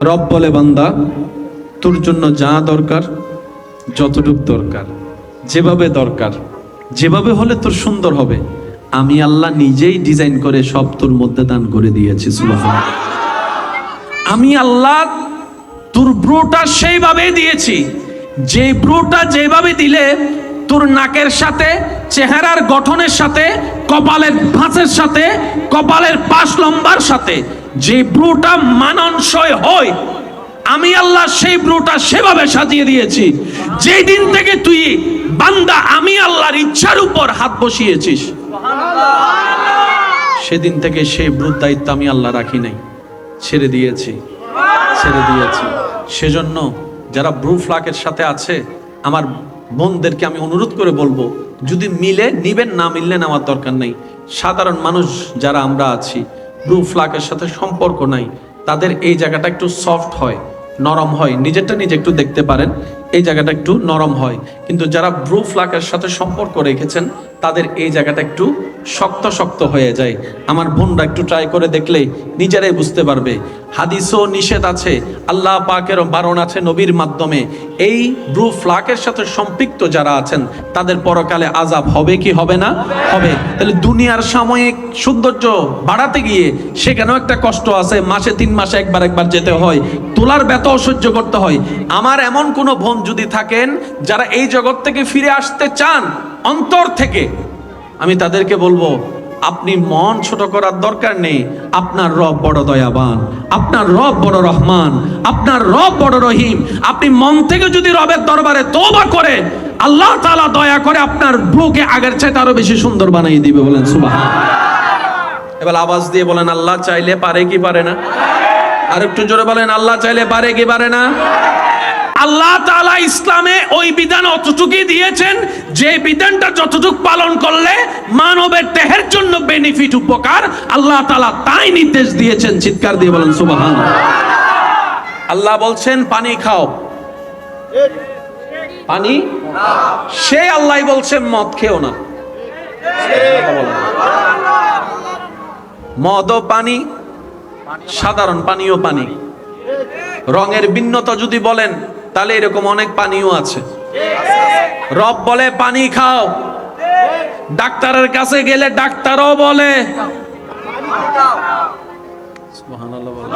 রব বলে, বান্দা তোর জন্য যা দরকার, যতটুকু দরকার, যেভাবে দরকার, যেভাবে হলে তোর সুন্দর হবে, আমি আল্লাহ নিজেই ডিজাইন করে সব তোর মধ্যে দান করে দিয়েছি। সুবহানাল্লাহ। আমি আল্লাহ তোর ব্রোটা সেইভাবে দিয়েছি, যে ব্রোটা যেভাবে দিলে তোর নাকের সাথে, চেহারার গঠনের সাথে, কপালের ভাঁজের সাথে, কপালের পাশ লম্বার সাথে যে ব্রোটা মানানসই হয়, আমি আল্লাহ সেই ব্রোটা সেভাবে সাজিয়ে দিয়েছি। যেই দিন থেকে তুই বান্দা আমি আল্লাহর ইচ্ছার উপর হাত বসিয়েছিস, সেদিন থেকে সেই ব্রোর দায়িত্ব আমি আল্লাহ রাখি নাই, ছেড়ে দিয়েছি। সেজন্য যারা ব্রু ফ্লাকের সাথে আছে আমার বোনদেরকে আমি অনুরোধ করে বলবো, যদি মিলে নিবেন, না মিললে নেওয়ার দরকার নেই। সাধারণ মানুষ যারা আমরা আছি, ব্রু ফ্লাকের সাথে সম্পর্ক নাই, তাদের এই জায়গাটা একটু সফট হয়, নরম হয়, নিজেরটা নিজে একটু দেখতে পারেন, এই জায়গাটা একটু নরম হয়। কিন্তু যারা ব্রু ফ্লাকের সাথে সম্পর্ক রেখেছেন তাদের এই জায়গাটা একটু শক্ত শক্ত হয়ে যায়। আমার বোনরা একটু ট্রাই করে দেখলে নিজেরাই বুঝতে পারবে। হাদিসও নিষেধ আছে, আল্লাহ পাকেরও বারণ আছে নবীর মাধ্যমে। এই ব্রু ফ্লাকের সাথে সম্পৃক্ত যারা আছেন তাদের পরকালে আযাব হবে কি হবে না? হবে। তাহলে দুনিয়ার সাময়িক সৌন্দর্য বাড়াতে গিয়ে সেখানেও একটা কষ্ট আছে, মাসে 3 মাসে একবার যেতে হয়, তোলার ব্যথাও সহ্য করতে হয়। আমার এমন কোনো বোন যদি থাকেন যারা এই জগৎ থেকে ফিরে আসতে চান অন্তর থেকে, আমি তাদেরকে বলবো, আপনি মন ছোট করার দরকার নেই। আপনার রব বড় দয়াবান, আপনার রব বড় রহমান, আপনার রব বড় রহিম। আপনি মন থেকে যদি রবের দরবারে তওবা করেন, আল্লাহ তাআলা দয়া করে আপনার ব্রুকে আগের চাইতে আরো বেশি সুন্দর বানিয়ে দিবে। বলেন সুবহানাল্লাহ। এবার আওয়াজ দিয়ে বলেন, আল্লাহ চাইলে পারে কি পারে না? আর একটু জোরে বলেন, আল্লাহ চাইলে পারে কি পারে না? আল্লাহ তাআলা ইসলামে ওই বিধান অতটুকুই দিয়েছেন যে বিধানটা যতটুকু পালন করলে মানবের দেহের জন্য বেনিফিট, উপকার, আল্লাহ তাআলা তাই নির্দেশ দিয়েছেন। চিৎকার দিয়ে বলেন সুবহানাল্লাহ। আল্লাহ বলছেন পানি খাও, পানি, সে আল্লাহ বলছে মদ খেও না। মদও পানি, সাধারণ পানিও পানি। রঙের ভিন্নতা যদি বলেন তাহলে এরকম অনেক পানিও আছে। রব বলে পানি খাও, ডাক্তারের কাছে গেলে ডাক্তারও বলে, সুবহানাল্লাহ বলে,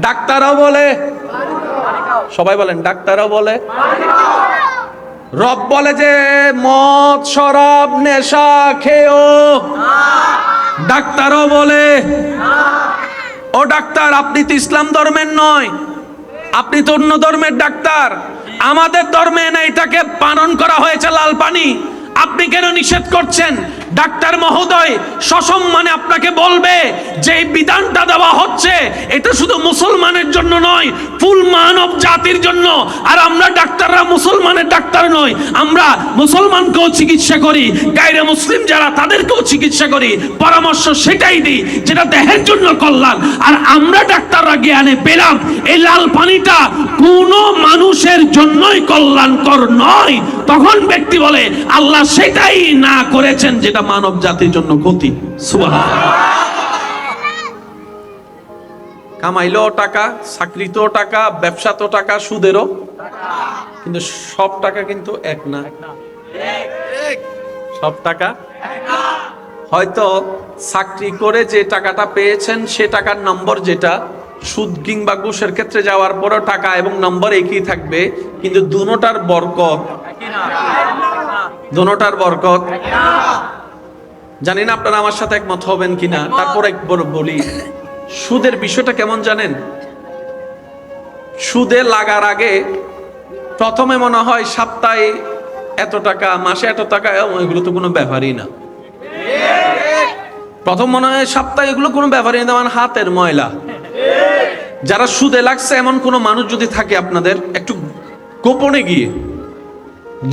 ডাক্তারও বলে, সবাই বলেন ডাক্তারও বলে। রব বলে যে মদ শরাব নেশা খেও, ডাক্তারও বলে। ও ডাক্তার, আপনি তো ইসলাম ধর্মের নয়, আপনি তো অন্য ধর্মের ডাক্তার। আমাদের ধর্মে না এটাকে পালন করা হয়েছে লাল পানি, আপনি কেন নিষেধ করছেন? ডাক্তার মহোদয় সসম্মানে আপনাকে বলবে যে এই বিধানটা দেওয়া হচ্ছে এটা শুধু মুসলমানের জন্য নয়, ফুল মানব জাতির জন্য। আর আমরা ডাক্তাররা মুসলমানের ডাক্তার নই, আমরা মুসলমানকেও চিকিৎসা করি, গায়রে মুসলিম যারা তাদেরকেও চিকিৎসা করি, পরামর্শ সেটাই দিই যেটা দেহের জন্য কল্যাণ। আর আমরা ডাক্তাররা জ্ঞানে পেলাম এই লাল পানিটা কোনো মানুষের জন্যই কল্যাণকর নয়, তখন ব্যক্তি বলে আল্লাহ সেটাই না করেছেন যেটা মানব জাতির জন্য ক্ষতি। সুবহানাল্লাহ। কামাইলেও টাকা, চাকরিতেও টাকা, ব্যবসাতেও টাকা, সুদেরও, কিন্তু সব টাকা কিন্তু এক না। সব টাকা হয়তো চাকরি করে যে টাকাটা পেয়েছেন সে টাকার নম্বর যেটা, সুদ কিংবা ঘুষের ক্ষেত্রে যাওয়ার পরেও টাকা এবং নম্বর একই থাকবে, কিন্তু দুটোটার বরকত, দুটোটার বরকত। জানি না আপনারা আমার সাথে একমত হবেন কিনা, তারপর একবার বলি, সুদের বিষয়টা কেমন জানেন? সুদে লাগার আগে প্রথমে মনে হয় সপ্তাহে এত টাকা, মাসে এত টাকা, এগুলো তো কোনো ব্যাপারই না। প্রথম মনে হয় সপ্তাহে এগুলো কোনো ব্যাপারই না, আমার হাতের ময়লা। যারা সুদে লাগছে এমন কোনো মানুষ যদি থাকে আপনাদের, একটু গোপনে গিয়ে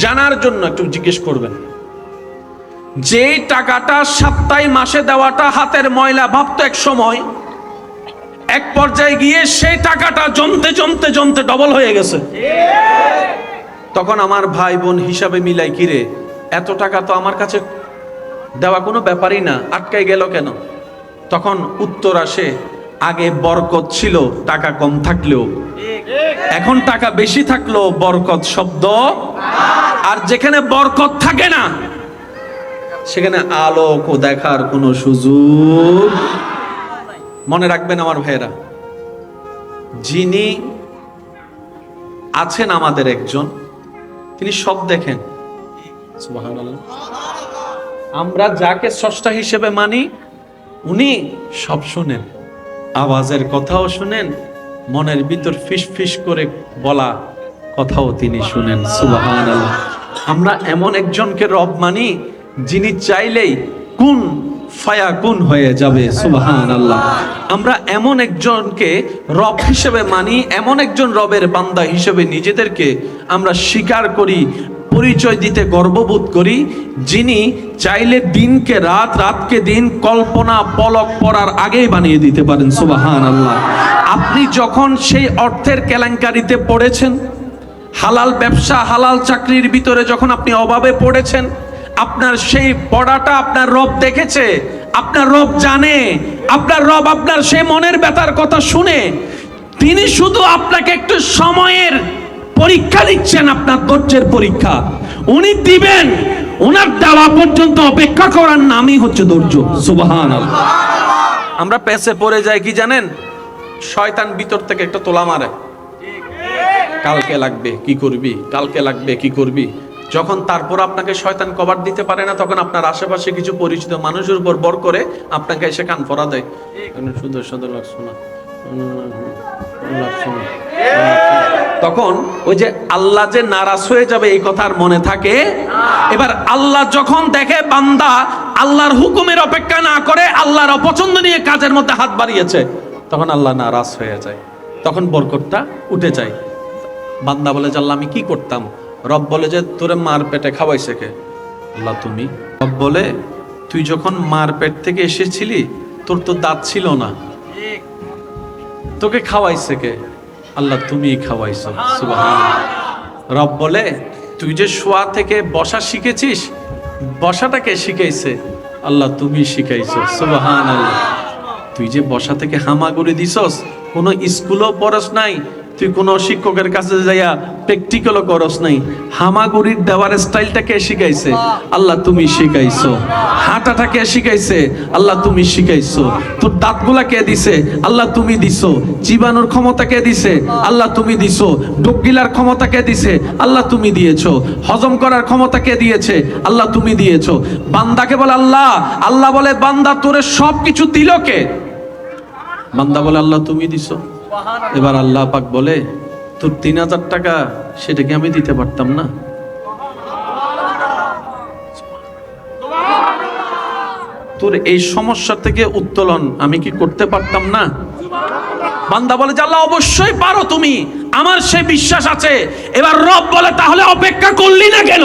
জানার জন্য একটু জিজ্ঞেস করবেন, যে টাকাটা সপ্তাহে মাসে দেওয়াটা হাতের ময়লা ভাবতো এক সময়, এক পর্যায়ে গিয়ে সেই টাকাটা জমতে জমতে জমতে ডবল হয়ে গেছে। তখন আমার ভাই বোন হিসাবে মিলাই, কিরে এত টাকা তো আমার কাছে দেওয়া কোনো ব্যাপারই না, আটকাই গেল কেন? তখন উত্তর আসে, আগে বরকত ছিল টাকা কম থাকলেও, এখন টাকা বেশি থাকলেও বরকত শব্দ, আর যেখানে বরকত থাকে না সেখানে আলোক ও দেখার কোনো সুযোগ। মনে রাখবেন আমার ভাইয়েরা, যিনি আছেন আমাদের একজন, তিনি সব দেখেন। সুবহানাল্লাহ। আমরা যাকে স্রষ্টা হিসেবে মানি উনি সব শুনেন, আওয়াজের কথাও শুনেন, মনের ভিতর ফিস ফিস করে বলা কথাও তিনি শুনেন। সুবহানাল্লাহ। আমরা এমন একজনকে রব মানি যিনি চাইলেই কুন ফায়াকুন হয়ে যাবে। সুবহানাল্লাহ। আমরা এমন একজনকে রব হিসেবে মানি, এমন একজন রবের বান্দা হিসেবে নিজেদেরকে আমরা স্বীকার করি, পরিচয় দিতে গর্ববোধ করি, যিনি চাইলে দিনকে রাত, রাতকে দিন, কল্পনা পলক পড়ার আগেই বানিয়ে দিতে পারেন। সুবহানাল্লাহ। আপনি যখন সেই অর্থের কেলেঙ্কারিতে পড়েছেন, হালাল ব্যবসা হালাল চাকরির ভিতরে যখন আপনি অভাবে পড়েছেন, আপনার সেই পড়াটা আপনার রব দেখেছে, আপনার রব জানে, আপনার রব আপনার সেই মনের ব্যথার কথা শুনে তিনি শুধু আপনাকে একটু সময়ের পরীক্ষা দিচ্ছেন, আপনার ধৈর্যের পরীক্ষা উনি দিবেন। ওনার দেওয়া পর্যন্ত অপেক্ষা করার নামই হচ্ছে ধৈর্য। সুবহানাল্লাহ। আমরা পেছে পড়ে যাই কি জানেন, শয়তান ভিতর থেকে একটা তোলা মারে, কালকে লাগবে কি করবি, কালকে লাগবে কি করবি। যখন তারপর আপনাকে শয়তান কভার দিতে পারে না, তখন আপনার আশেপাশে কিছু পরিচিত মানুষের উপর বর করে আপনাকে এসে কান পরা দেয়। সুন্দর সুন্দর লাগছে না, তখন ওই যে আল্লাহ যে নারাজ হয়ে যাবে এই কথা আর মনে থাকে। এবার আল্লাহ যখন দেখে বান্দা আল্লাহর হুকুমের অপেক্ষা না করে আল্লাহর অপছন্দ নিয়ে কাজের মধ্যে হাত বাড়িয়েছে, তখন আল্লাহ নারাজ হয়ে যায়, তখন বরকতটা উঠে যায়। বান্দা বলে যে আল্লাহ আমি কি করতাম? রব বলে যে তোরে মার পেটে খাওয়াইছে কে? আল্লাহ তুমি। রব বলে তুই যখন মার পেট থেকে এসেছিলি তোর তো দাঁত ছিল না, তোকে খাওয়াইছে কে? আল্লাহ তুমি খাওয়াইছো। সুবহানাল্লাহ। রব বলে তুই যে শোয়া থেকে বসা শিখেছিস, বসাটা কে শিখাইছে? আল্লাহ তুমি শিখাইছো। সুবহানাল্লাহ। তুই যে বসা থেকে হামাগুড়ি দিছস, কোনো স্কুলও পড়স নাই, তুই কোন শিক্ষকের কাছে যাইয়া প্র্যাকটিক্যালও করস নাই, হামাগুড়ির দেওয়ার স্টাইলটা কে শিখাইছে? আল্লাহ তুমি শিখাইছো। হাঁটাটা কে শিখাইছে? আল্লাহ তুমি শিখাইছো। তোর দাঁতগুলা কে দিছে? আল্লাহ তুমি দিছো। চিবানোর ক্ষমতা কে দিছে? আল্লাহ তুমি দিছো। ডোক গিলার ক্ষমতা কে দিছে? আল্লাহ তুমি দিয়েছো। হজম করার ক্ষমতা কে দিয়েছে? আল্লাহ তুমি দিয়েছো। বান্দাকে বলে আল্লাহ, আল্লাহ বলে বান্দা তোরে সব কিছু দিল কে? বান্দা বলে আল্লাহ তুমি দিছো। এবার আল্লাহ পাক বলে তোর 3000 টাকা সেটা কি আমি দিতে পারতাম না? তোর এই সমস্যা থেকে উত্তোলন আমি কি করতে পারতাম না? বান্দা বলে যে আল্লাহ অবশ্যই পারো তুমি, আমার সেই বিশ্বাস আছে। এবার রব বলে তাহলে অপেক্ষা করলি না কেন?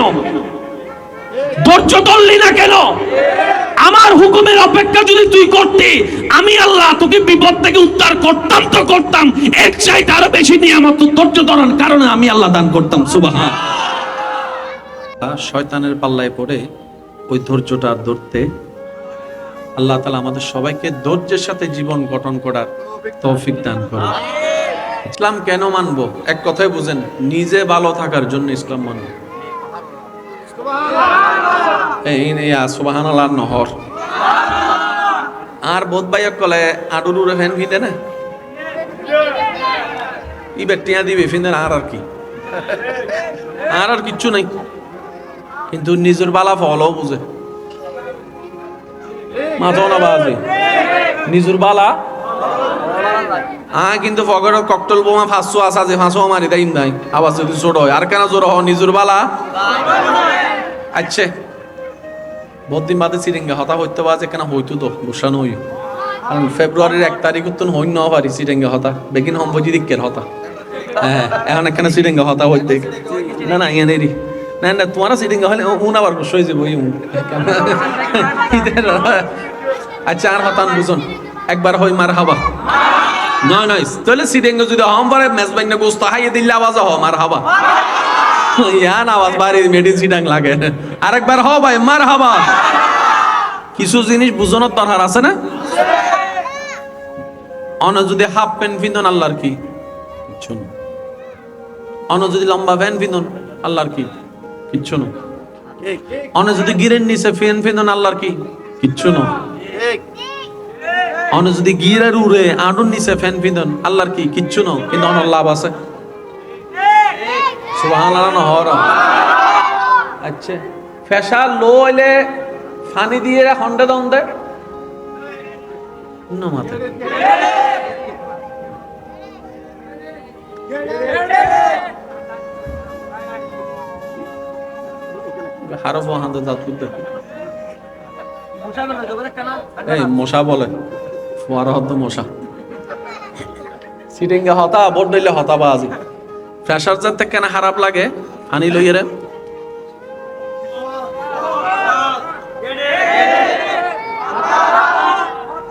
ধৈর্য ধরলি না কেন? আমার হুকুমের অপেক্ষা যদি তুই করতি, আমি আল্লাহ তোকে বিপদ থেকে উদ্ধার করতাম তো করতাম, এক চাইতে আরো বেশি নিয়ামত ধৈর্য ধরার কারণে আমি আল্লাহ দান করতাম। সুবহানাল্লাহ। শয়তানের পাল্লায় পড়ে ওই ধৈর্যটা ধরতে আল্লাহ তাআলা আমাদের সবাইকে ধৈর্যের সাথে জীবন গঠন করার তৌফিক দান করুন। ইসলাম কেন মানবো? এক কথায় বুঝেন, নিজে ভালো থাকার জন্য ইসলাম মানবো। সুবহানাল্লাহ নহর আর বোধ ভাইয়া কলে আডুরুরে ফ্যান ফিদে না ই বেটিয়া দিবে ফিন্দে আর আর কি, আর কিচ্ছু নাই, কিন্তু নিজের বালা ফলও বুঝে মাথাও না বাজে নিজের বালা। কিন্তু ফগরের ককটেল বোমা 500 আসা যে 500 মারি দেয় নাই, আবার যদি জোর হয় আর কেন জোর হয় নিজের বালা। আচ্ছা বহুদিন বাদে সিরিঙ্গা হতা হইতে পারে কেন হইতো তো বসানো হই, কারণ ফেব্রুয়ারির 1 তারিখ তো হইন না পারি সিরিঙ্গা হতা বেগিন হম বুঝি দিকের হতা। হ্যাঁ এখন কেন সিরিঙ্গা হতা হইতে না না ইয়ে নেই না না তোমার সিরিঙ্গা হলে উন আবার সই যাবো। আচ্ছা আর হতান বুঝুন একবার হই মার হাবা নয় নয় তাহলে সিরিঙ্গা যদি হম পারে মেজবাইন না গোস্ত হাইয়ে দিলে আওয়াজ হ মার হাবা ইয়ান আওয়াজ বাড়ি মেডিসিন লাগে। আরেকবার হ ভাই মার হাবা। কিছু জিনিস বুঝানোর দরকার আছে না? অন যদি হাফ প্যান্ট পিন্ধন আল্লাহর কি কিচ্ছু না। অন যদি লম্বা প্যান্ট পিন্ধন আল্লাহর কি কিচ্ছু না। অন যদি গিরের নিচে ফ্যান পিন্ধন আল্লাহর কি কিচ্ছু না। অন যদি গিরের উড়ে আডুর নিচে ফ্যান পিন্ধন আল্লাহর কি কিচ্ছু না। কিন্তু অন লাভ আছে। সুবহানাল্লাহ না হর। আচ্ছা ফেসা লো হইলে ফানি দিয়ে হন্ডে দন্দে না মাথা হারফ হান্দ জাত করতে এই মশা বলে ফুয়ারা হদ্দ মশা সিটিংগে হতা বোট দিলে হতা বাজি ফ্রেশার যাতে কেন খারাপ লাগে আনি লইয়ে রে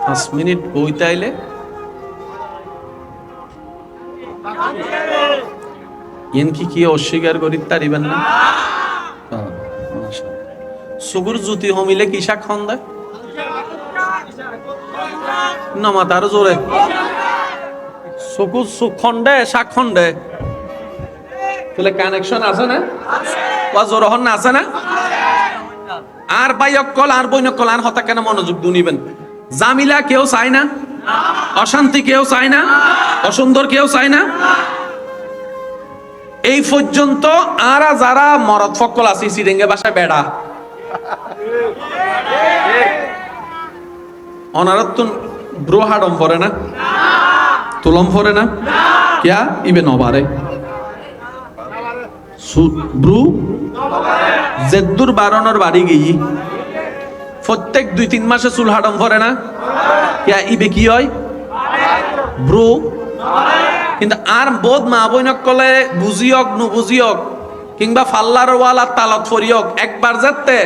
5 মিনিট বইতে আইলে ইন কি অস্বীকার করি তারিবেন না। সুগুর জুতি হমিলে কি শাক খন দেয় নমা তার জোরে সুকুর সুখ খন্ডে শাক খন্ডে তাহলে কানেকশন আছে না বা জোরহন না আছে না। আর বাইকল আর বৈনকল আর হতা কেন মনোযোগ দুনিবেন। জামিলা কেউ চায় না, অশান্তি কেউ চায় না, অসুন্দর কেউ চায় না। এই পর্যন্ত আর যারা মরদ ফকল আছি সিরেঙ্গে বাসায় বেড়া অনারত্তুন ব্রো হাডম পরে না তুলম পরে না কিয়া ইবে নবারে ব্রু জেদ্দুর বারণর বাড়ি গিয়ে প্রত্যেক 2-3 মাসে চুল হাডম পরে না কিয়া ইবে কি হয় ব্রু। কিন্তু আর বোধ মা বইনক কলে বুঝিয়ক নু বুঝিয়ক কিংবা ফাল্লার ওয়ালা তালত ফরিয়ক একবার যেতে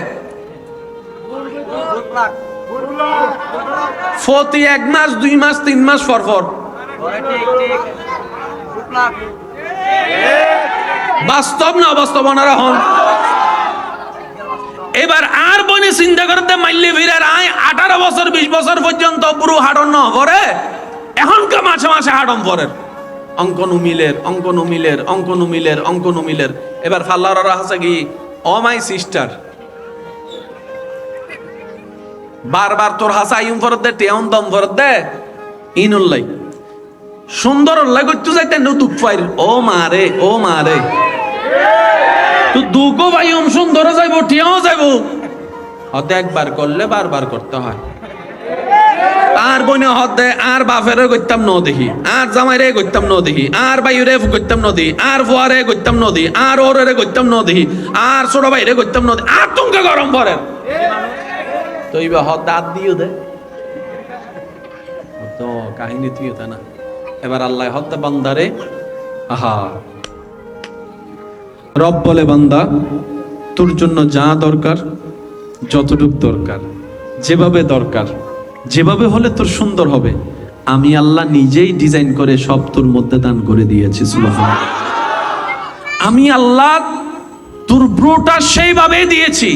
ফতি 1 মাস 2 মাস 3 মাস পর বাস্তব না বাস্তব ওনারা হন। এবার আর বনে চিন্তা করতে মাইলে ভিড়ার আয় 18 বছর 20 বছর পর্যন্ত পুরো হাডন ন পরে এখনকার মাসে মাসে হাডম পরে অঙ্কনুমিলের। এবার ফাল্লারা আছে কি ও মাই সিস্টার বারবার তোর হাসা ইউম ফরত দে টেউন দম ফরত দে ইনুল্লাই সুন্দর উল্লাই করতে যাইতে নতুক ফাইর ও মারে তো দুগো ভাইম সুন্দর যাইব টিয়াও যাইব হতে একবার করলে বারবার করতে হয়। আর বনে হতে আর বাপেরে করতাম ন দেখি আর জামাইরে করতাম ন দেখি আর বাইরে করতাম ন দেখি আর ফুয়ারে করতাম ন দেখি আর ওরে করতাম ন দেখি আর ছোট বাইরে করতাম ন দেখি আর তুমকে গরম পড়ে তো এইবা হত দাঁত দিও দে তো কাহিনী তুই তা না। এবার আল্লাহ হত্যা বান্দারে আহা রব বলে বান্দা তোর জন্য যা দরকার যতটুক দরকার যেভাবে দরকার যেভাবে হলে তোর সুন্দর হবে আমি আল্লাহ নিজেই ডিজাইন করে সব তোর মধ্যে দান করে দিয়েছি। সুবহানাল্লাহ। আমি আল্লাহ তোর ব্রুটা সেইভাবে দিয়েছি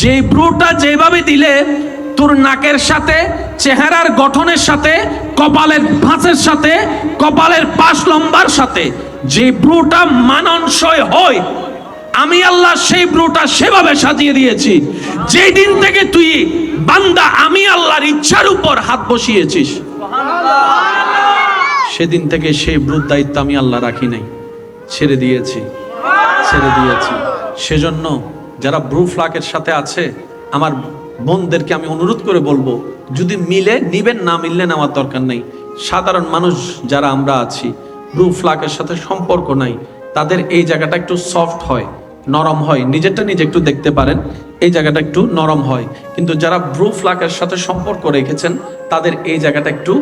যে ব্রুটা যেভাবে দিলে তোর নাকের সাথে চেহারার গঠনের সাথে কপালের ভাঁজের সাথে কপালের পাশ লম্বার সাথে যে ব্রুটা মানানসই হয় আমি আল্লাহ সেই ব্রুটা সেভাবে সাজিয়ে দিয়েছি। যেই দিন থেকে তুই বান্দা আমি আল্লাহর ইচ্ছার উপর হাত বসিয়েছিস সেদিন থেকে সেই ব্রুর দায়িত্ব আমি আল্লাহ রাখি নাই, ছেড়ে দিয়েছি। সেজন্য যারা ব্রু ফ্লাকের সাথে আছে আমার বোনদেরকে আমি অনুরোধ করে বলবো যদি মিলে নিবেন, না মিললে নেওয়ার দরকার নেই। সাধারণ মানুষ যারা আমরা আছি ব্রু ফ্লাকের সাথে সম্পর্ক নাই তাদের এই জায়গাটা একটু সফট হয়, নরম হয়, নিজেরটা নিজে একটু দেখতে পারেন এই জায়গাটা একটু নরম হয়। কিন্তু যারা ব্রু ফ্লাকের সাথে সম্পর্ক রেখেছেন তাদের এই জায়গাটা একটু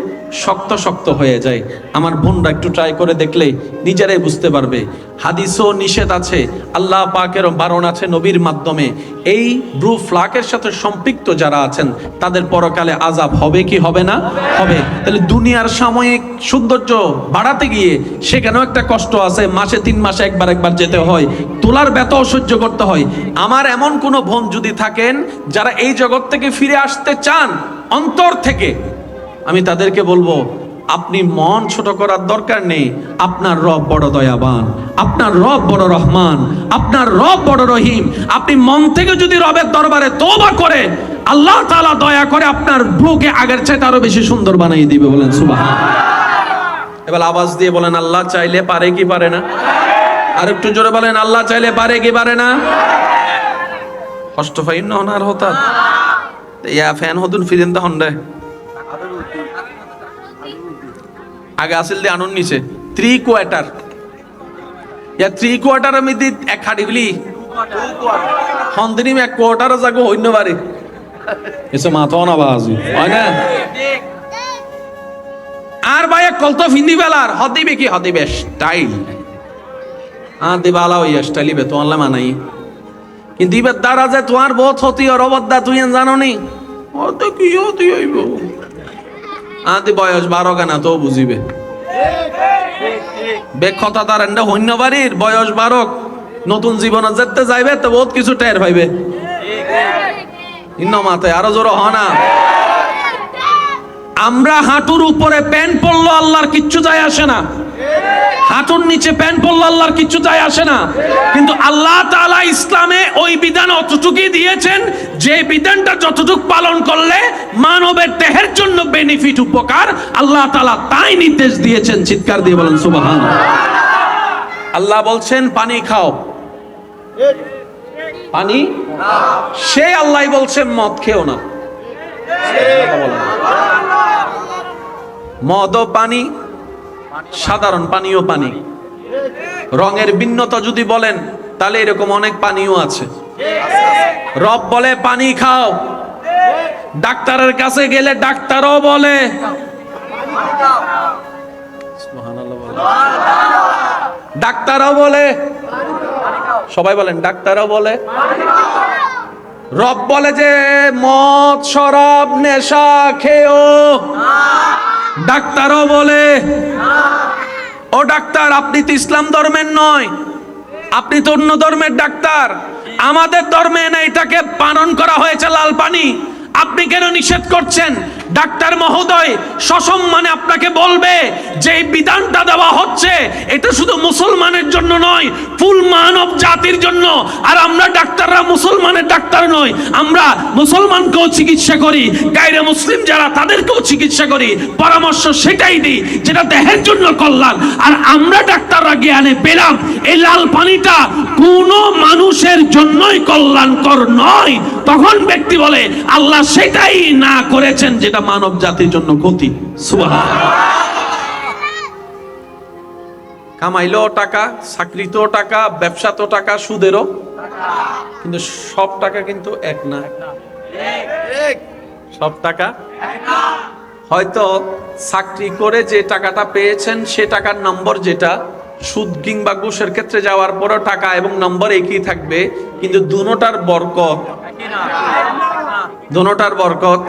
শক্ত শক্ত হয়ে যায়। আমার বোনরা একটু ট্রাই করে দেখলে নিজেরাই বুঝতে পারবে। হাদিসও নিষেধ আছে, আল্লাহ পাকেরও বারণ আছে নবীর মাধ্যমে। এই ব্রু ফ্লাকের সাথে সম্পৃক্ত যারা আছেন তাদের পরকালে আযাব হবে কি হবে না? হবে। তাহলে দুনিয়ার সাময়িক সৌন্দর্য বাড়াতে গিয়ে সেখানেও একটা কষ্ট আছে, মাসে 3 মাসে একবার যেতে হয়, তোলার ব্যথাও সহ্য করতে হয়। আমার এমন কোনো বোন যদি থাকেন যারা এই জগৎ থেকে ফিরে আসতে চান অন্তর থেকে, আমি তাদেরকে বলবো আপনি মন ছোট করার দরকার নেই। আপনার রব বড় দয়াবান, আপনার রব বড় রহমান, আপনার রব বড় রহিম। আপনি মন থেকে যদি রবের দরবারে তওবা করেন, আল্লাহ তাআলা দয়া করে আপনার ভ্রুকে আগের চাইতে আরো বেশি সুন্দর বানিয়ে দিবে। বলেন সুবহানাল্লাহ। এবার আওয়াজ দিয়ে বলেন, আল্লাহ চাইলে পারে কি পারে না? আর একটু জোরে বলেন, আল্লাহ চাইলে পারে কি পারে না? কষ্ট পাইন না আর হঠাৎ ইয়া ফ্যান হতুন ফিরেন তখন রে আগে আসিল দিয়ে আনুন নিচে 3 কোয়ার্টার ইয়া 3 কোয়ার্টার আমি দি এক খাড়ি বলি হন্দিনি 1 কোয়ার্টার জাগো হইন্য বাড়ি এসে মাথা না বাজি হয় না। আর ভাই এক কলতো ফিন্দি বেলার হদিবে কি হদিবে স্টাইল দিবালা ওই স্টাইলিবে তো আল্লাহ মানাই কিন্তু ইবার দ্বারা যে তোমার বহুত হতি আর অবদ্দা তুই জানো নি ও তো কি হতি হইব আদি বয়স 12 কেনা তো বুঝিবে বেক্ষতা তার এন্ডা হইন্য বাড়ির বয়স 12 নতুন জীবনে যেতে যাইবে তো বহুত কিছু টের পাইবে ইন্ন মাথায় আরো জোর হনা। আমরা হাঁটুর উপরে প্যান্ট পরলো আল্লাহর কিচ্ছু যায় আসে না, হাঁটুর নিচে প্যান্ট পরলো আল্লাহর কিচ্ছু যায় আসে না। কিন্তু আল্লাহ তাআলা ইসলামে ওই বিধান অতটুকুই দিয়েছেন যে বিধানটা যতটুকু পালন করলে মানবের দেহের জন্য বেনিফিট উপকার, আল্লাহ তাআলা তাই নির্দেশ দিয়েছেন। চিৎকার দিয়ে বলেন সুবহানাল্লাহ। আল্লাহ বলছেন পানি খাও, পানি সে আল্লাহ বলছেন মদ খেও না। মদও পানি, সাধারণ পানিও পানি। রঙের ভিন্নতা যদি বলেন তাহলে এরকম অনেক পানিও আছে। রব বলে পানি খাও, ডাক্তারের কাছে গেলে ডাক্তারও বলে ডাক্তারও বলে, সবাই বলেন ডাক্তারও বলে। রব বলে যে মদ শরাব নেশা খেও, ডাক্তারও বলে ও ডাক্তার আপনি তো ইসলাম ধর্মের নয়, আপনি তো অন্য ধর্মের ডাক্তার, আমাদের ধর্মে না এটাকে পালন করা হয়েছে লাল পানি, আপনি কেন নিষেধ করছেন? ডাক্তার মহোদয় সসম্মানে আপনাকে বলবে যে এই বিধানটা দেওয়া হচ্ছে এটা শুধু মুসলমানের জন্য নয়, ফুল মানব জাতির জন্য। আর আমরা ডাক্তাররা মুসলমানের ডাক্তার নই, আমরা মুসলমানকেও চিকিৎসা করি, গায়রে মুসলিম যারা তাদেরকেও চিকিৎসা করি, পরামর্শ সেটাই দিই যেটা দেহের জন্য কল্যাণ। আর আমরা ডাক্তাররা জ্ঞানে পেলাম এই লাল পানিটা কোনো মানুষের জন্যই কল্যাণকর নয়, তখন ব্যক্তি বলে আল্লাহ সেটাই না করেছেন যেটা মানব জাতির জন্য ক্ষতি। সুবহানাল্লাহ। কামাইলো টাকা, চাকরিতে টাকা, ব্যবসাতেও টাকা, সুদেরও, কিন্তু সব টাকা কিন্তু এক না। সব টাকা হয়তো চাকরি করে যে টাকাটা পেয়েছেন সে টাকার নম্বর যেটা সুদ কিংবা ঘুষের ক্ষেত্রে যাওয়ার পরও টাকা এবং নম্বর একই থাকবে, কিন্তু দুটোটার বরকত, দুটোটার বরকত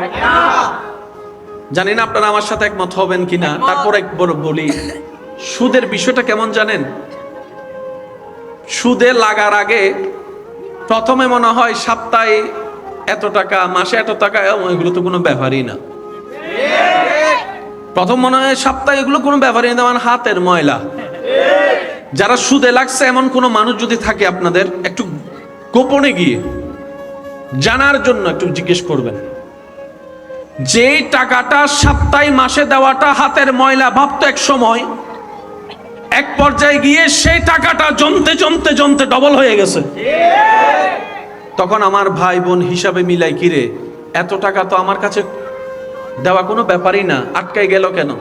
জানি না আপনারা আমার সাথে একমত হবেন কিনা, তারপর একবার বলি সুদের বিষয়টা কেমন জানেন? সুদে লাগার আগে প্রথমে মনে হয় সপ্তাহে এত টাকা, মাসে এত টাকা, এগুলো তো কোনো ব্যাপারই না। প্রথম মনে হয় সপ্তাহে এগুলো কোনো ব্যাপারই না, আমার হাতের ময়লা। যারা সুদে লাগছে এমন কোন মানুষ যদি থাকে আপনাদের, একটু গোপনে গিয়ে জানার জন্য একটু জিজ্ঞেস করবেন যে টাকাটা সপ্তাহে মাসে দেওয়াটা হাতের ময়লা ভাবতো এক সময়, এক পর্যায়ে গিয়ে সেই টাকাটা জমতে জমতে জমতে ডবল হয়ে গেছে। তখন আমার ভাই বোন হিসাবে মিলাই, কিরে এত টাকা তো আমার কাছে দেওয়া কোনো ব্যাপারই না, আটকাই গেল কেন?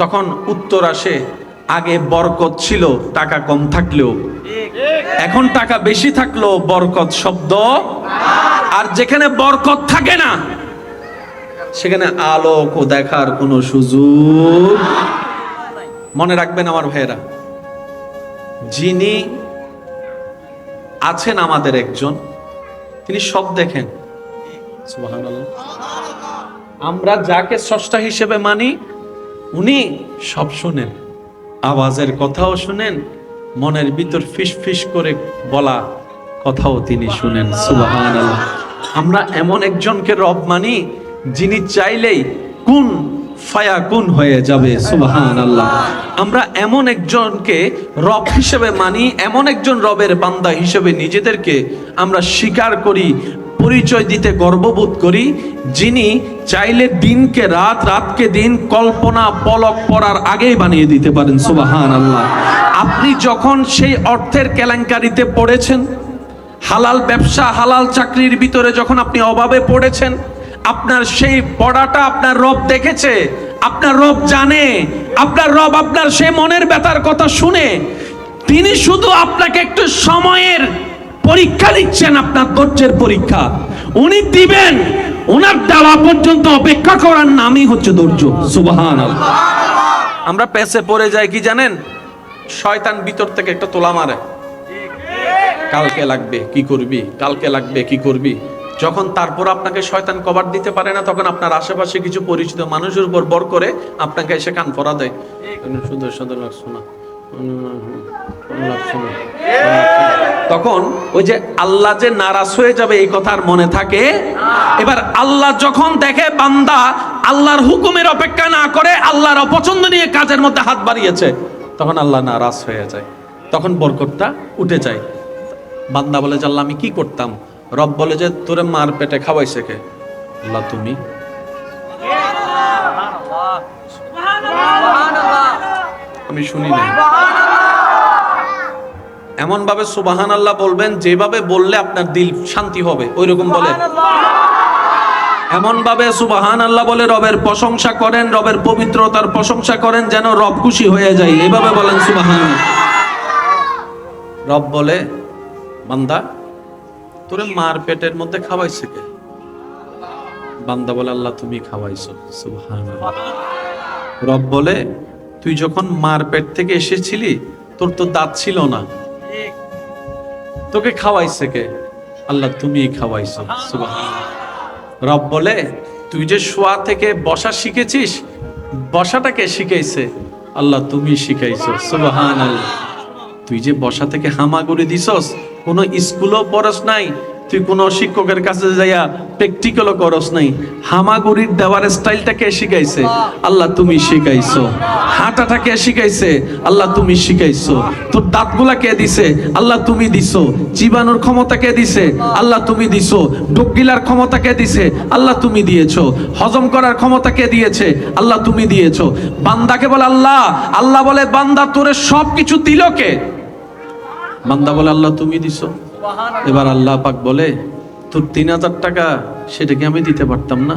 তখন উত্তর আসে আগে বরকত ছিল টাকা কম থাকলেও, এখন টাকা বেশি থাকলেও বরকত শব্দ, আর যেখানে বরকত থাকে না সেখানে আলোক ও দেখার কোনো সুযোগ। মনে রাখবেন আমার ভাইয়েরা, যিনি আছেন আমাদের একজন, তিনি সব দেখেন। সুবহানাল্লাহ। আমরা যাকে স্রষ্টা হিসেবে মানি উনি সব শুনেন, আওয়াজের কথাও শুনেন, মনের ভিতর ফিস ফিস করে বলা কথাও তিনি শুনেন। সুবহানাল্লাহ। আমরা এমন একজনকে রব মানি যিনি চাইলেই কোন ফায়াকুন হয়ে যাবে। সুবহানাল্লাহ। আমরা এমন একজনকে রব হিসেবে মানি, এমন একজন রবের বান্দা হিসেবে নিজেদেরকে আমরা স্বীকার করি, পরিচয় দিতে গর্ববোধ করি, যিনি চাইলে দিনকে রাত, রাতকে দিন কল্পনা পলক পড়ার আগেই বানিয়ে দিতে পারেন। সুবহানাল্লাহ। আপনি যখন সেই অর্থের কেলেঙ্কারিতে পড়েছেন, হালাল ব্যবসা হালাল চাকরির ভিতরে যখন আপনি অভাবে পড়েছেন, আপনার সেই পড়াটা আপনার রব দেখেছে, আপনার রব জানে, আপনার রব আপনার সেই মনের ব্যথার কথা শুনে তিনি শুধু আপনাকে একটু সময়ের পরীক্ষা দিচ্ছেন, আপনার ধৈর্যের পরীক্ষা উনি দিবেন। ওনার দেওয়া পর্যন্ত অপেক্ষা করার নামই হচ্ছে ধৈর্য। সুবহানাল্লাহ। আমরা পেছে পড়ে যাই কি জানেন? শয়তান ভিতর থেকে একটা তোলা মারে, কালকে লাগবে কি করবি, কালকে লাগবে কি করবি। যখন তারপর আপনাকে শয়তান কভার দিতে পারে না, তখন আপনার আশেপাশে কিছু পরিচিত মানুষের উপর বর করে আপনাকে এসে কান পরা দেয়। সুন্দর সুন্দর লাগছো না, তখন ওই যে আল্লাহ যে নারাজ হয়ে যাবে এই কথা আর মনে থাকে। এবার আল্লাহ যখন দেখে বান্দা আল্লাহর হুকুমের অপেক্ষা না করে আল্লাহর অপছন্দ নিয়ে কাজের মধ্যে হাত বাড়িয়েছে, তখন আল্লাহ নারাজ হয়ে যায়, তখন বরকতটা উঠে যায়। বান্দা বলে যে আল্লাহ আমি কি করতাম? রব বলে যে তোরে মার পেটে খাওয়াইছে কে? আল্লাহ তুমি। আমি শুনি নাই। এমন ভাবে সুবহানাল্লাহ বলবেন যেভাবে বললে আপনার দিল শান্তি হবে, ওইরকম বলে। এমন ভাবে সুবহানাল্লাহ বলে রবের প্রশংসা করেন, রবের পবিত্রতার প্রশংসা করেন যেন রব খুশি হয়ে যায়, এভাবে বলেন সুবহানাল্লাহ। রব বলে বান্দা তোরে মার পেটের মধ্যে খাওয়াইছে কে? বান্দা বলে আল্লাহ তুমি খাওয়াইছো। সুবহানাল্লাহ। রব বলে তুই যখন মার পেট থেকে এসেছিলি তোর তো দাঁত ছিল না, তোকে খাওয়াইছে কে? আল্লাহ তুমি খাওয়াইছো। সুবহানাল্লাহ। রব বলে তুই যে শোয়া থেকে বসা শিখেছিস, বসাটাকে শিখাইছে? আল্লাহ তুমি শিখাইছো। সুবহানাল্লাহ। তুই যে বসা থেকে হামাগুড়ি দিছস, কোনো স্কুলও পড়স নাই, তুই কোনো শিক্ষকের কাছে যাইয়া প্র্যাকটিক্যালও করস নাই, হামাগুড়ির দেওয়ার স্টাইলটা কে শিখাইছে? আল্লাহ তুমি শিখাইছো। হাঁটাটা কে শিখাইছে? আল্লাহ তুমি শিখাইছো। তোর দাঁতগুলা কে দিছে? আল্লাহ তুমি দিছো। চিবানোর ক্ষমতা কে দিছে? আল্লাহ তুমি দিছো। ডোকগিলার ক্ষমতা কে দিছে? আল্লাহ তুমি দিয়েছো। হজম করার ক্ষমতা কে দিয়েছে? আল্লাহ তুমি দিয়েছো। বান্দাকে বলে আল্লাহ, আল্লাহ বলে বান্দা তোরে সবকিছু দিল কে? বান্দা বলে আল্লাহ তুমি দিছো। এবার আল্লাহ পাক বলে তোর 3000 টাকা সেটা কি আমি দিতে পারতাম না?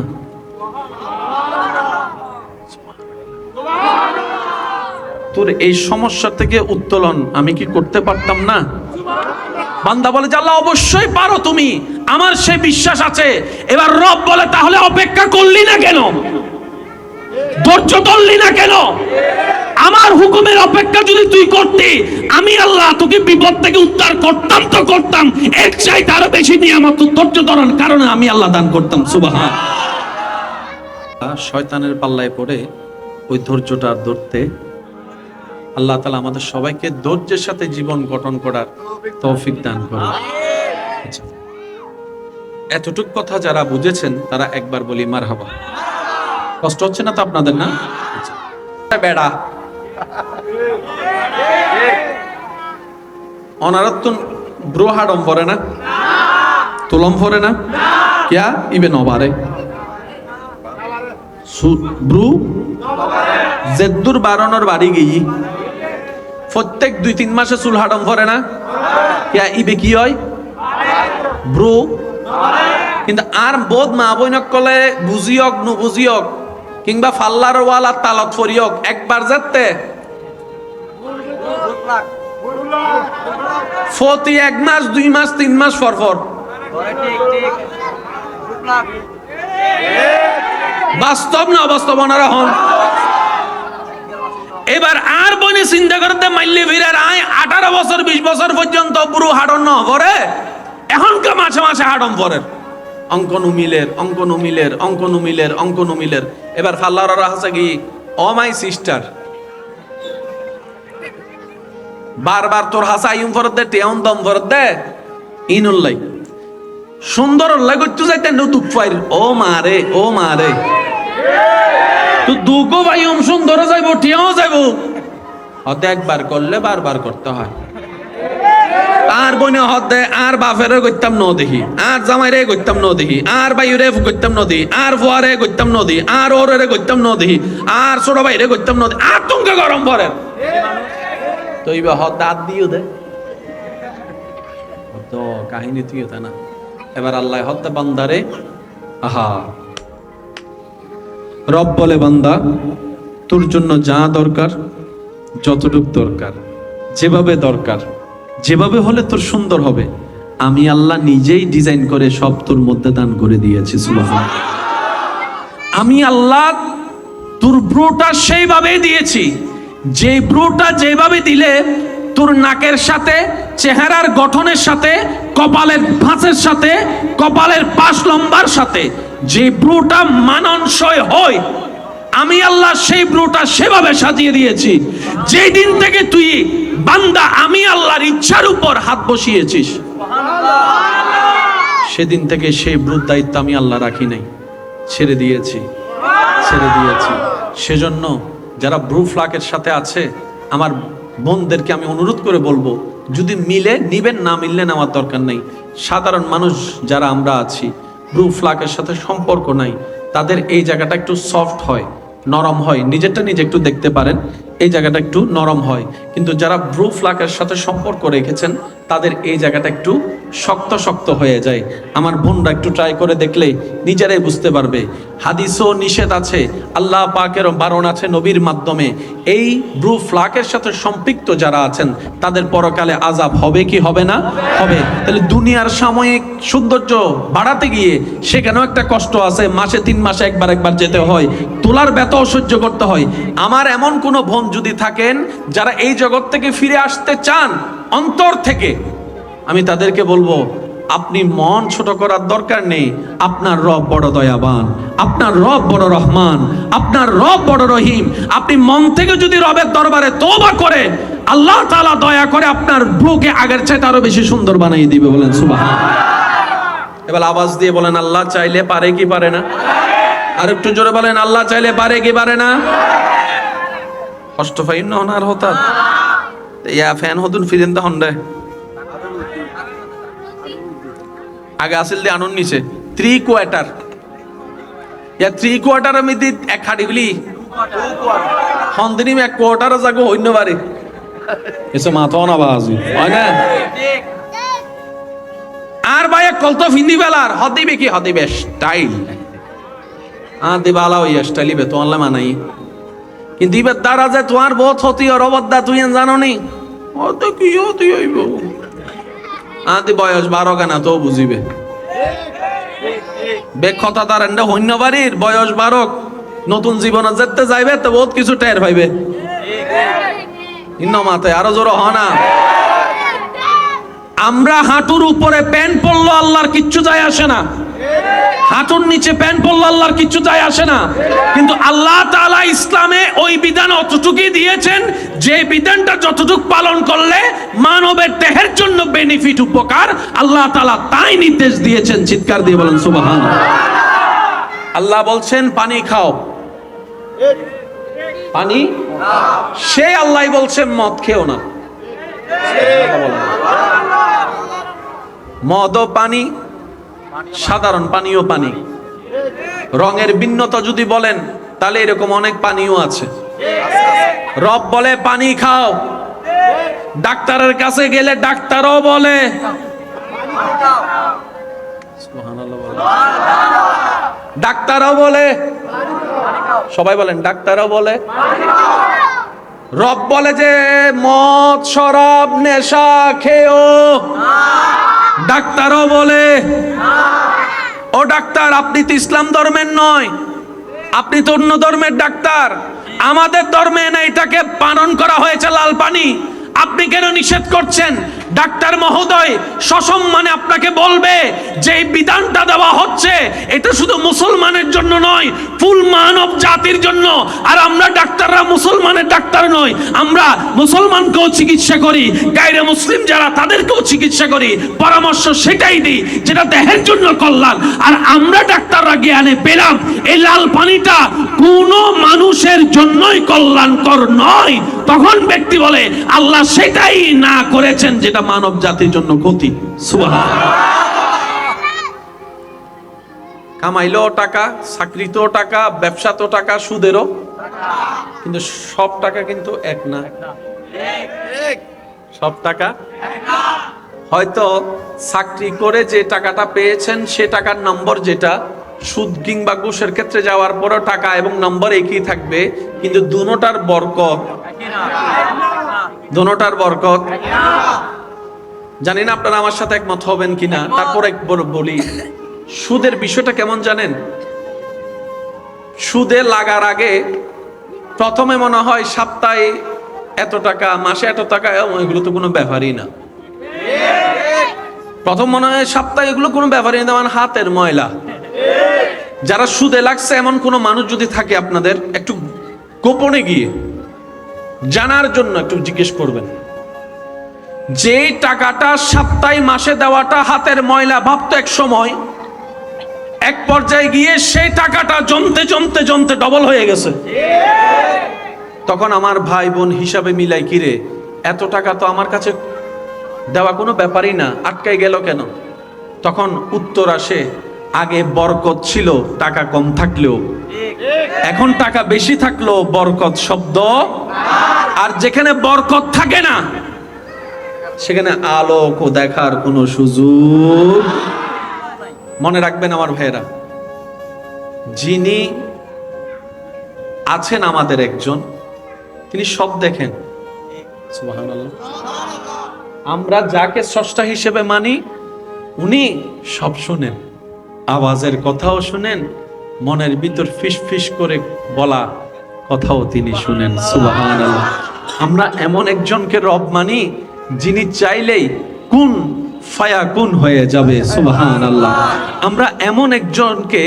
তোর এই সমস্যা থেকে উত্তোলন আমি কি করতে পারতাম না? বান্দা বলে যে আল্লাহ অবশ্যই পারো তুমি, আমার সে বিশ্বাস আছে। এবার রব বলে তাহলে অপেক্ষা করলি না কেন? ধৈর্য ধরলি না কেন? আমার হুকুমের অপেক্ষা যদি তুই করতি, আমি আল্লাহ তোকে বিপদ থেকে উদ্ধার করতাম তো করতাম, এর চাইতে আরো বেশি নিয়ামত ধৈর্য ধরার কারণে আমি আল্লাহ দান করতাম। সুবহানাল্লাহ। শয়তানের পাল্লায় পড়ে ওই ধৈর্যটা ধরতে আল্লাহ তাআলা আমাদের সবাইকে ধৈর্যের সাথে জীবন গঠন করার তৌফিক দান করুন। এতটুক কথা যারা বুঝেছেন তারা একবার বলি মারহাবা। কষ্ট হচ্ছে না তো আপনাদের? না বেড়া অনারত ব্রো হাডম পরে না, তুলম পরে না, কিয়া ইবে নবারে ব্রু জেদ্দুর বারণর বাড়ি গিয়ে প্রত্যেক 2-3 মাসে চুল হাডম পরে না, কিয়া ইবে কি হয় ব্রু। কিন্তু আর বোধ মা বইনক কলে বুঝিয়ক নুবুঝিয়ক কিংবা ফাল্লার ওয়ালা তালত ফরিয়ক একবার যেতে প্রতি 1 মাস 2 মাস 3 মাস পর পর বাস্তব না বাস্তব ওনারা হন। এবার আর বনে চিন্তা করতে মাইলে ভিড়ার আয় 18 বছর 20 বছর পর্যন্ত বুড়ো হাডন ন পরে, এখনকার মাসে মাসে হাডম পরে অঙ্ক নুমিলের। এবার ফাল্লাররা আছে কি ও মাই সিস্টার বারবার তোর হাসা আইম ফরত দে টেউন দম ফরত দে ইনুল্লাই সুন্দর লাই করতে যাইতে নতুক ফাইল ও মারে তো দুগো ভাই সুন্দর যাইব টিয়াও যাইব হতে একবার করলে বারবার করতে হয় আর বনে হতে আর বাপেরে করতাম ন দেখি আর জামাইরে করতাম ন দেখি আর বাইরে করতাম ন দেখি আর ফুয়ারে করতাম ন দেখি আর ওরে করতাম ন দেখি আর ছোট ভাইরে করতাম ন দেখি আর তুমি গরম পড়ে তো এইবার হত দাঁত দিও দে তো কাহিনী তুই তা না এবার আল্লাহ হত্যা বান্দারে আহা রব বলে বান্দা তোর জন্য যা দরকার যতটুক দরকার যেভাবে দরকার যেভাবে হলে তোর সুন্দর হবে আমি আল্লাহ নিজেই ডিজাইন করে সব তোর মধ্যে দান করে দিয়েছি সুবহান আমি আল্লাহ তোর ব্রোটা সেইভাবে দিয়েছি যে ব্রোটা যেভাবে দিলে তোর নাকের সাথে চেহারার গঠনের সাথে কপালের ভাঁজের সাথে কপালের পাশ লম্বার সাথে যে ব্রোটা মানানসই হয় আমি আল্লাহ সেই ব্রোটা সেভাবে সাজিয়ে দিয়েছি যেই দিন থেকে তুই বান্দা আমি আল্লাহর ইচ্ছার উপর হাত বসিয়েছিস সেদিন থেকে সেই ব্রোর দায়িত্ব আমি আল্লাহ রাখি নাই ছেড়ে দিয়েছি সেজন্য যারা ব্রু ফ্লাকের সাথে আছে আমার বোনদেরকে আমি অনুরোধ করে বলবো যদি মিলে নিবেন না মিললে নেওয়ার দরকার নেই সাধারণ মানুষ যারা আমরা আছি ব্রু ফ্লাকের সাথে সম্পর্ক নাই তাদের এই জায়গাটা একটু সফট হয় নরম হয় নিজেরটা নিজে একটু দেখতে পারেন এই জায়গাটা একটু নরম হয় কিন্তু যারা ব্রু ফ্লাকের সাথে সম্পর্ক রেখেছেন তাদের এই জায়গাটা একটু শক্ত শক্ত হয়ে যায় আমার বোনরা একটু ট্রাই করে দেখলে নিজেরাই বুঝতে পারবে হাদিসও নিষেধ আছে আল্লাহ পাকের বারণ আছে নবীর মাধ্যমে এই ব্রু ফ্লাকের সাথে সম্পৃক্ত যারা আছেন তাদের পরকালে আযাব হবে কি হবে না হবে তাহলে দুনিয়ার সাময়িক সৌন্দর্য বাড়াতে গিয়ে সেখানেও একটা কষ্ট আছে মাসে 3 মাসে একবার যেতে হয় তোলার ব্যথাও সহ্য করতে হয় আমার এমন কোনো বোন যদি থাকেন যারা এই জগৎ থেকে ফিরে আসতে চান অন্তর থেকে আমি তাদেরকে বলবো আপনি মন ছোট করার দরকার নেই আপনার রব বড় দয়াবান আপনার রব বড় রহমান আপনার রব বড় রহিম আপনি মন থেকে যদি রবের দরবারে তওবা করেন আল্লাহ তাআলা দয়া করে আপনার ব্রুকে আগের চাইতে আরো বেশি সুন্দর বানিয়ে দিবে বলেন সুবহানাল্লাহ এবার আওয়াজ দিয়ে বলেন আল্লাহ চাইলে পারে কি পারে না আর একটু জোরে বলেন আল্লাহ চাইলে পারে কি পারে না কষ্ট পাইন না আর হঠাৎ ইয়া ফ্যান হতুন ফিরেন তা হন্ডে আগে আসিল দিয়ে আনুন নিচে 3 কোয়ার্টার ইয়া 3 কোয়ার্টার আমি দি এক খাড়ি বলি হন্দিনি এক কোয়ার্টার জাগো হইন বাড়ি এসে মাথাও না বাজু হয় না আর ভাই কল তো ফিন্দি বেলার হদিবে কি হদিবে স্টাইল দিবালা ওই স্টাইলিবে তো আল্লাহ মানাই কিন্তু ইবার দ্বারা যে তোমার বহুত হতি আর অবদ্দা তুই জানো নি ও তো কি হতি হইব বয়স 12 কেনা তো বুঝিবে বেক্ষতা তার এন্ডা হইন্য বাড়ির বয়স 12 নতুন জীবনে যেতে যাইবে তো বহুত কিছু টের পাইবে ইন্ন মাথায় আরো জোর হয় না আমরা হাঁটুর উপরে প্যান্ট পরলো আল্লাহর কিচ্ছু যায় আসে না হাঁটুর নিচে প্যান্ট পরলো আল্লাহর কিচ্ছু যায় আসে না কিন্তু আল্লাহ তাআলা ইসলামে ওই বিধান অতটুকুই দিয়েছেন যে বিধানটা যতটুকু পালন করলে মানবের দেহের জন্য বেনিফিট উপকার আল্লাহ তাআলা তাই নির্দেশ দিয়েছেন চিৎকার দিয়ে বলেন সুবহানাল্লাহ আল্লাহ বলছেন পানি খাও পানি সে আল্লাহ বলছেন মদ খেও না মদ পানি সাধারণ পানীয় পানি রঙের ভিন্নতা যদি বলেন তাহলে এরকম অনেক পানীয় আছে রব বলে পানি খাও ডাক্তারের কাছে গেলে ডাক্তারও বলে ডাক্তারও বলে সবাই বলেন ডাক্তারও বলে রব বলে যে মদ শরাব নেশা খেও ডাক্তারও বলে ও ডাক্তার আপনি তো ইসলাম ধর্মের নয় আপনি তো অন্য ধর্মের ডাক্তার আমাদের ধর্মে না এটাকে পালন করা হয়েছে লাল পানি আপনি কেন নিষেধ করছেন? ডাক্তার মহোদয় সসম্মানে আপনাকে বলবে যে এই বিধানটা দেওয়া হচ্ছে এটা শুধু মুসলমানের জন্য নয়, ফুল মানব জাতির জন্য। আর আমরা ডাক্তাররা মুসলমানের ডাক্তার নই, আমরা মুসলমানকেও চিকিৎসা করি, গায়রে মুসলিম যারা তাদেরকেও চিকিৎসা করি, পরামর্শ সেটাই দিই যেটা দেহের জন্য কল্যাণ। আর আমরা ডাক্তাররা জ্ঞানে পেলাম এই লাল পানিটা কোনো মানুষের জন্যই কল্যাণকর নয়, তখন ব্যক্তি বলে আল্লাহ সেটাই না করেছেন যেটা মানব জাতির জন্য ক্ষতি। সুবহানাল্লাহ। কামাইলেও টাকা, চাকরিতেও টাকা, ব্যবসাতেও টাকা, সুদেরও, কিন্তু সব টাকা কিন্তু এক না। সব টাকা হয়তো চাকরি করে যে টাকাটা পেয়েছেন সে টাকার নম্বর যেটা সুদ কিংবা ঘুষের ক্ষেত্রে যাওয়ার পরেও টাকা এবং নম্বর একই থাকবে, কিন্তু দুটোটার বরকত, দুটোটার বরকত জানি না আপনারা আমার সাথে একমত হবেন কিনা। তারপর একবার বলি, সুদের বিষয়টা কেমন জানেন? সুদে লাগার আগে প্রথমে মনে হয় সপ্তাহে এত টাকা, মাসে এত টাকা, এগুলো তো কোনো ব্যাপারই না। প্রথম মনে হয় সপ্তাহে এগুলো কোনো ব্যাপারই না, মানে হাতের ময়লা। যারা সুদে লাগছে এমন কোন মানুষ যদি থাকে আপনাদের, একটু গোপনে গিয়ে জানার জন্য একটু জিজ্ঞেস করবেন, যে টাকাটা সপ্তাহে মাসে দেওয়াটা হাতের ময়লা ভাবতো এক সময়, এক পর্যায়ে গিয়ে সেই টাকাটা জমতে জমতে জমতে ডবল হয়ে গেছে। তখন আমার ভাই বোন হিসাবে মিলাই, কিরে এত টাকা তো আমার কাছে দেওয়া কোনো ব্যাপারই না, আটকাই গেল কেন? তখন উত্তর আসে, আগে বরকত ছিল টাকা কম থাকলেও, এখন টাকা বেশি থাকলেও বরকত শব্দ। আর যেখানে বরকত থাকে না সেখানে আলোক ও দেখার কোনো সুযোগ। মনে রাখবেন আমার ভাইয়েরা, যিনি আছেন আমাদের একজন, তিনি সব দেখেন। সুবহানাল্লাহ। আমরা যাকে স্রষ্টা হিসেবে মানি উনি সব শুনেন, আওয়াজের কথাও শুনেন, মনের ভিতর ফিস ফিস করে বলা কথাও তিনি শুনেন। সুবহানাল্লাহ। আমরা এমন একজনকে রব মানি যিনি চাইলেই কুন ফায়াকুন হয়ে যাবে। সুবহানাল্লাহ। আমরা এমন একজনকে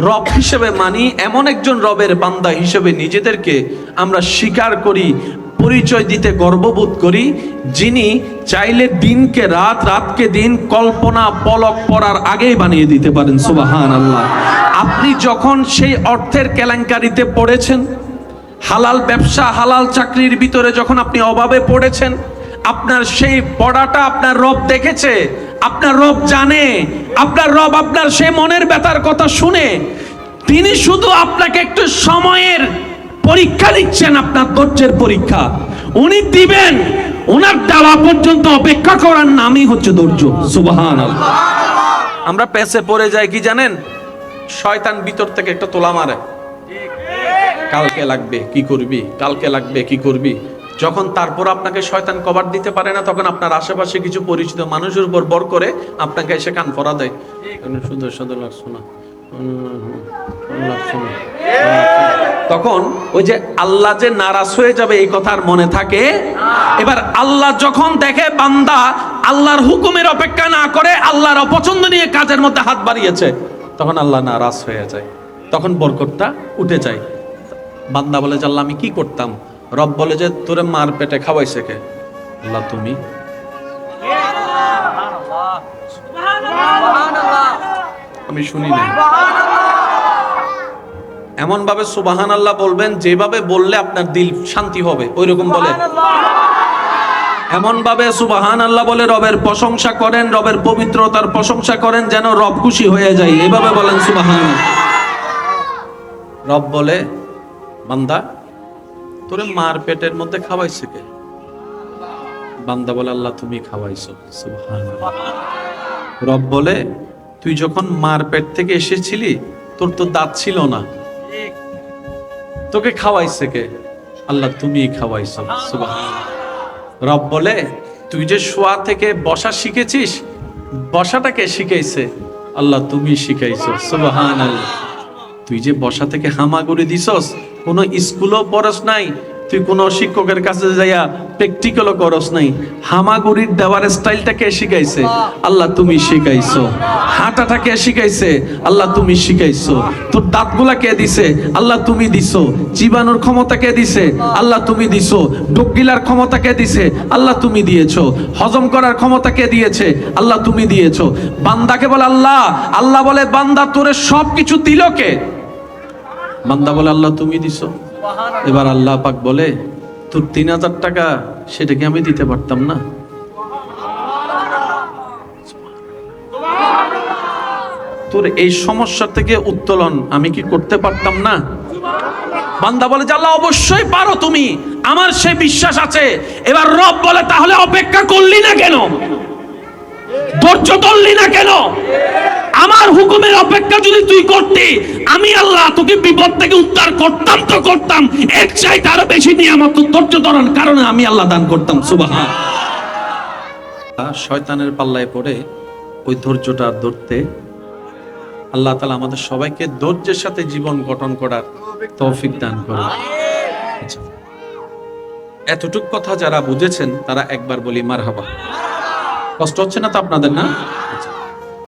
রব হিসেবে মানি, এমন একজন রবের বান্দা হিসেবে নিজেদেরকে আমরা স্বীকার করি, পরিচয় দিতে গর্ববোধ করি, যিনি চাইলে দিনকে রাত, রাতকে দিন, কল্পনা পলক পড়ার আগেই বানিয়ে দিতে পারেন। সুবহানাল্লাহ। আপনি যখন সেই অর্থের কেলেঙ্কারিতে পড়েছেন, হালাল ব্যবসা হালাল চাকরির ভিতরে যখন আপনি অভাবে পড়েছেন, আপনার সেই পড়াটা আপনার রব দেখেছে, আপনার রব জানে, আপনার রব আপনার সেই মনের ব্যথার কথা শুনে তিনি শুধু আপনাকে একটু সময়ের পরীক্ষা দিচ্ছেন, আপনার ধৈর্যের পরীক্ষা উনি দিবেন। ওনার দেওয়া পর্যন্ত অপেক্ষা করার নামই হচ্ছে ধৈর্য। সুবহানাল্লাহ। আমরা পেছে পড়ে যাই কি জানেন? শয়তান ভিতর থেকে একটা তোলা মারে, কালকে লাগবে কি করবি, কালকে লাগবে কি করবি। যখন তারপর আপনাকে শয়তান কভার দিতে পারে না, তখন আপনার আশেপাশে কিছু পরিচিত মানুষের উপর বর করে আপনাকে এসে কান পরা দেয়, সুন্দর সুন্দর লাগছো না, তখন ওই যে আল্লাহ যে নারাজ হয়ে যাবে এই কথা আর মনে থাকে। এবার আল্লাহ যখন দেখে বান্দা আল্লাহর হুকুমের অপেক্ষা না করে আল্লাহর অপছন্দ নিয়ে কাজের মধ্যে হাত বাড়িয়েছে, তখন আল্লাহ নারাজ হয়ে যায়, তখন বরকতটা উঠে যায়। বান্দা বলে যে আল্লাহ আমি কি করতাম? রব বলে যে তোরে মার পেটে খাওয়াইছে কে? আল্লাহ তুমি। আমি শুনি নাই। এমন ভাবে সুবহানাল্লাহ বলবেন যেভাবে বললে আপনার দিল শান্তি হবে, ওইরকম বলে। এমন ভাবে সুবহানাল্লাহ বলে রবের প্রশংসা করেন, রবের পবিত্রতার প্রশংসা করেন, যেন রব খুশি হয়ে যায়, এভাবে বলেন সুবহানাল্লাহ। রব বলে বান্দা তোরে মার পেটের মধ্যে খাওয়াইছে কে? বান্দা বলে আল্লাহ তুমি খাওয়াইছো। সুবহানাল্লাহ। রব বলে তুই যখন মার পেট থেকে এসেছিলি তোর তো দাঁত ছিল না, তোকে খাওয়াইছে কে? আল্লাহ তুমি খাওয়াইছো। সুবহানাল্লাহ। রব বলে তুই যে শোয়া থেকে বসা শিখেছিস, বসাটাকে শিখাইছে? আল্লাহ তুমি শিখাইছো। সুবহানাল্লাহ। তুই যে বসা থেকে হামাগুড়ি দিছস, কোনো স্কুলও পড়স নাই, তুই কোনো শিক্ষকের কাছে যাইয়া প্র্যাকটিক্যালও করস নাই। হামাগুড়ির দেওয়ার স্টাইলটা কে শিখাইছে? আল্লাহ তুমি শিখাইছো। হাঁটাটা কে শিখাইছে? আল্লাহ তুমি শিখাইছো। তোর দাঁতগুলা কে দিছে? আল্লাহ তুমি দিছো। চিবানোর ক্ষমতা কে দিছে? আল্লাহ তুমি দিছো। ডোক গিলার ক্ষমতা কে দিছে? আল্লাহ তুমি দিয়েছো। হজম করার ক্ষমতা কে দিয়েছে? আল্লাহ তুমি দিয়েছো। বান্দাকে বলে আল্লাহ, আল্লাহ বলে বান্দা তোরে সবকিছু দিল কে? বান্দা বলে আল্লাহ তুমি দিছো। এবার আল্লাহ পাক বলে তোর 3000 টাকা সেটা কি আমি দিতে পারতাম না? তোর এই সমস্যা থেকে উত্তোলন আমি কি করতে পারতাম না? বান্দা বলে যে আল্লাহ অবশ্যই পারো তুমি, আমার সে বিশ্বাস আছে। এবার রব বলে তাহলে অপেক্ষা করলি না কেন? ধৈর্য ধরলি না কেন? আমার হুকুমের অপেক্ষা যদি তুই করতি, আমি আল্লাহ তোকে বিপদ থেকে উদ্ধার করতাম তো করতাম, এর চাইতে আরো বেশি নিয়ামত ধৈর্য ধরার কারণে আমি আল্লাহ দান করতাম। সুবহান। শয়তানের পাল্লায় পড়ে ওই ধৈর্যটা ধরতে আল্লাহ তাআলা আমাদের সবাইকে ধৈর্যের সাথে জীবন গঠন করার তৌফিক দান করুন। আচ্ছা, এতটুক কথা যারা বুঝেছেন তারা একবার বলি মারহাবা। কষ্ট হচ্ছে না তো আপনাদের? না? আচ্ছা।